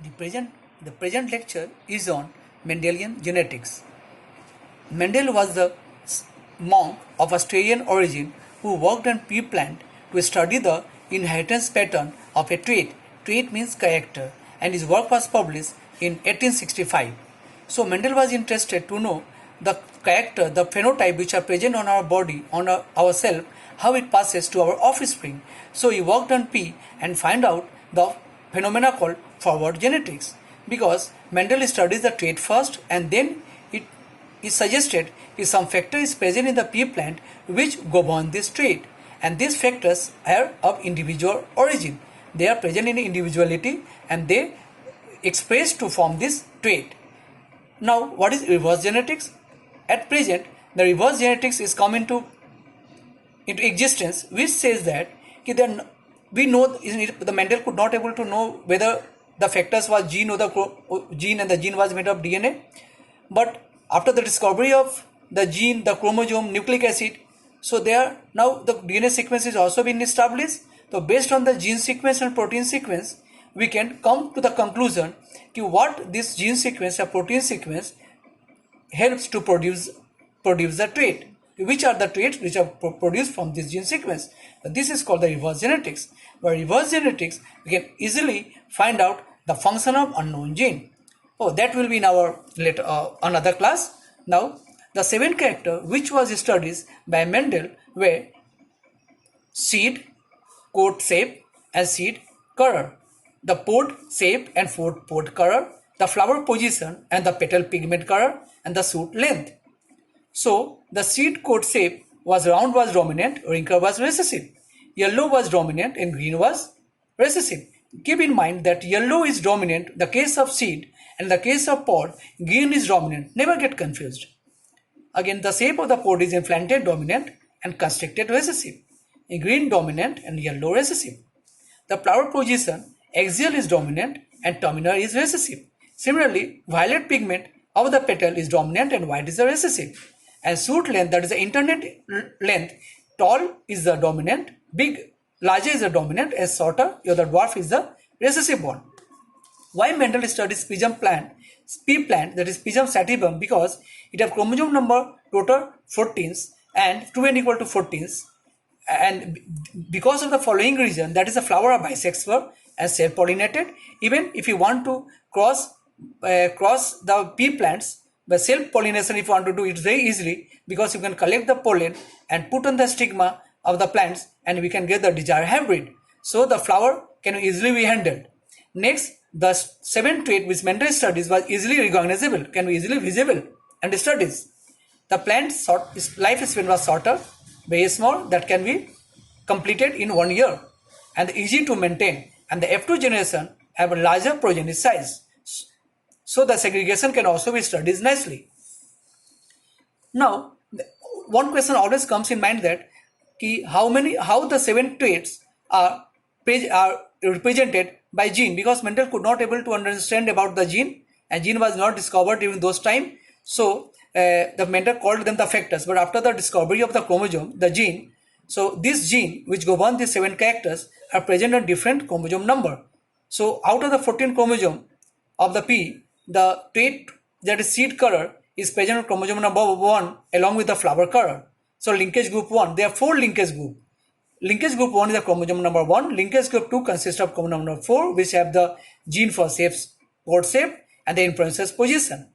The present lecture is on Mendelian genetics. Mendel was the monk of Australian origin who worked on pea plant to study the inheritance pattern of a trait. Trait means character, and his work was published in 1865. So Mendel was interested to know the character, the phenotype which are present on our body, on ourselves, how it passes to our offspring. So he worked on pea and find out the phenomena called forward genetics, because Mendel studies the trait first and then it is suggested if some factor is present in the pea plant which govern this trait, and these factors are of individual origin. They are present in individuality and they express to form this trait. Now, what is reverse genetics? At present, the reverse genetics is come into existence, which says that then we know the Mendel could not able to know whether the factors was gene or the gene, and the gene was made of DNA. But after the discovery of the gene, the chromosome, nucleic acid, so there now the DNA sequence is also been established. So based on the gene sequence and protein sequence, we can come to the conclusion what this gene sequence or protein sequence helps to produce the trait. Which are the traits which are produced from this gene sequence? This is called the reverse genetics. By reverse genetics, we can easily find out the function of unknown gene. Oh, that will be in our later another class. Now, the 7 character which was studied by Mendel were seed, coat shape, and seed color, the pod shape and pod color, the flower position and the petal pigment color, and the shoot length. So the seed coat shape was round was dominant, wrinkle was recessive, yellow was dominant, and green was recessive. Keep in mind that yellow is dominant in the case of seed, and in the case of pod, green is dominant. Never get confused. Again, the shape of the pod is inflated dominant and constricted recessive, green dominant and yellow recessive. The flower position, axial is dominant and terminal is recessive. Similarly, violet pigment of the petal is dominant and white is the recessive. And shoot length, that is the internet length, tall is the dominant, larger is the dominant, and shorter, the dwarf is the recessive one. Why Mendel studies pea plant, that is Pisum sativum? Because it have chromosome number total 14s and 2n equal to 14s, and because of the following reason, that is the flower are bisexual and self-pollinated. Even if you want to cross the pea plants, by self-pollination, if you want to do it very easily, because you can collect the pollen and put on the stigma of the plants and we can get the desired hybrid. So the flower can easily be handled. Next, the 7 trait which Mendel studies was easily recognizable, can be easily visible and studies. The plant's lifespan was shorter, very small, that can be completed in 1 year, and easy to maintain, and the F2 generation have a larger progeny size. So the segregation can also be studied nicely. Now, one question always comes in mind that how the 7 traits are represented by gene, because Mendel could not able to understand about the gene, and gene was not discovered during those time. So the Mendel called them the factors. But after the discovery of the chromosome, the gene, so this gene which govern these 7 characters are present on different chromosome number. So out of the 14 chromosome of the pea, the trait that is seed color is present on chromosome number 1 along with the flower color. So linkage group 1, there are 4 linkage group. Linkage group 1 is the chromosome number 1. Linkage group 2 consists of chromosome number 4, which have the gene for pod shape and the influences position,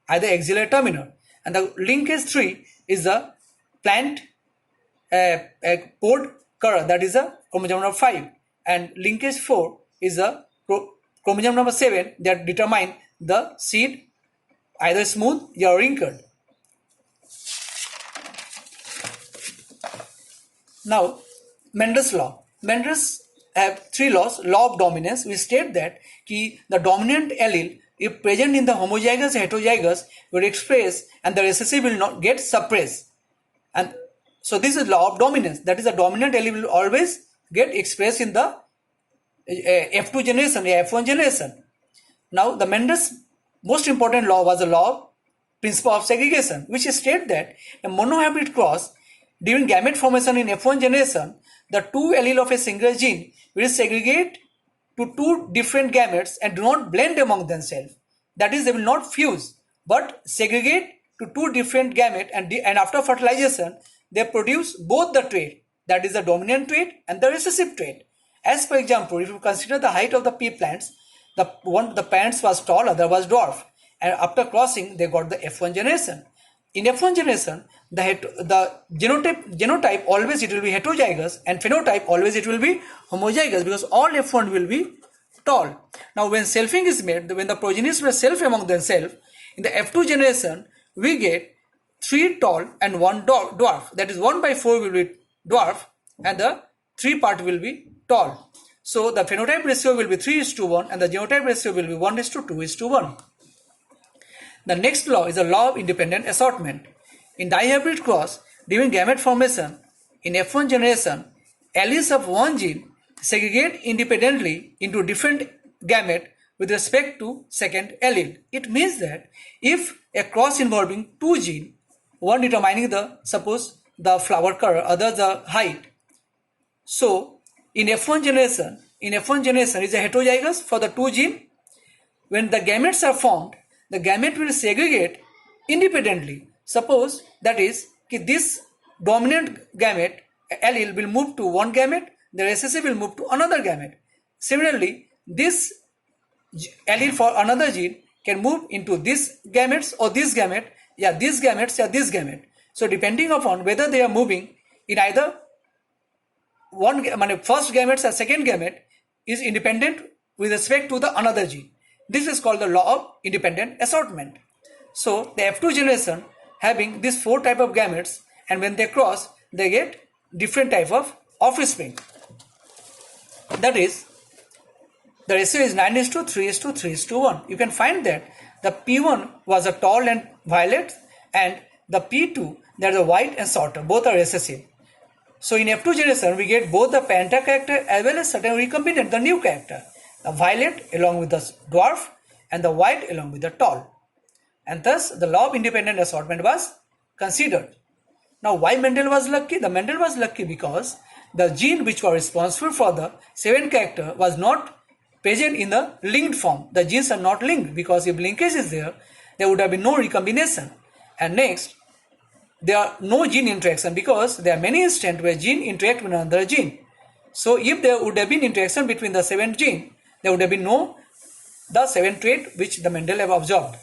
either axial or terminal. And the linkage 3 is the plant pod color, that is the chromosome number 5. And linkage 4 is the chromosome number 7 that determine the seed either smooth or wrinkled. Now, Mendel's law. Mendel's have 3 laws. Law of dominance, we state that the dominant allele, if present in the homozygous heterozygous, will express and the recessive will not get suppressed. And so this is law of dominance. That is, the dominant allele will always get expressed in the F2 generation, F1 generation. Now, the Mendel's most important law was the law of principle of segregation, which states that a monohybrid cross during gamete formation in F1 generation, the 2 allele of a single gene will segregate to two different gametes and do not blend among themselves. That is, they will not fuse but segregate to two different gametes, and after fertilization they produce both the trait, that is the dominant trait and the recessive trait. As for example, if you consider the height of the pea plants, the parents was tall, other was dwarf, and after crossing they got the F1 generation. In F1 generation, the genotype always it will be heterozygous, and phenotype always it will be homozygous, because all F1 will be tall. Now when selfing is made, when the progenies were self among themselves, in the F2 generation we get 3 tall and 1 dwarf, that is 1 by 4 will be dwarf and the 3 part will be tall. So the phenotype ratio will be 3:1 and the genotype ratio will be 1:2:1. The next law is the law of independent assortment. In dihybrid cross, during gamete formation, in F1 generation, alleles of one gene segregate independently into different gamete with respect to second allele. It means that if a cross involving two genes, one determining suppose the flower color, other the height. So in F1 generation is a heterozygous for the two gene. When the gametes are formed, the gamete will segregate independently. Suppose that is this dominant gamete allele will move to one gamete, the recessive will move to another gamete. Similarly, this allele for another gene can move into this gametes or this gamete, this gametes, this gamete. So depending upon whether they are moving in either first gamete or second gamete is independent with respect to the another gene. This is called the law of independent assortment. So the F2 generation having these 4 type of gametes, and when they cross they get different type of offspring. That is, the ratio is 9:3:3:1. You can find that the P1 was a tall and violet, and the P2 they are the white and shorter, both are recessive. So in F2 generation we get both the panta character as well as certain recombinant, the new character, the violet along with the dwarf and the white along with the tall. And thus the law of independent assortment was considered. Now why Mendel was lucky? The Mendel was lucky because the gene which were responsible for the 7th character was not present in the linked form. The genes are not linked, because if linkage is there, there would have been no recombination. And next, there are no gene interaction, because there are many instances where gene interact with another gene. So if there would have been interaction between the 7th gene, there would have been no the 7th trait which the Mendel have observed.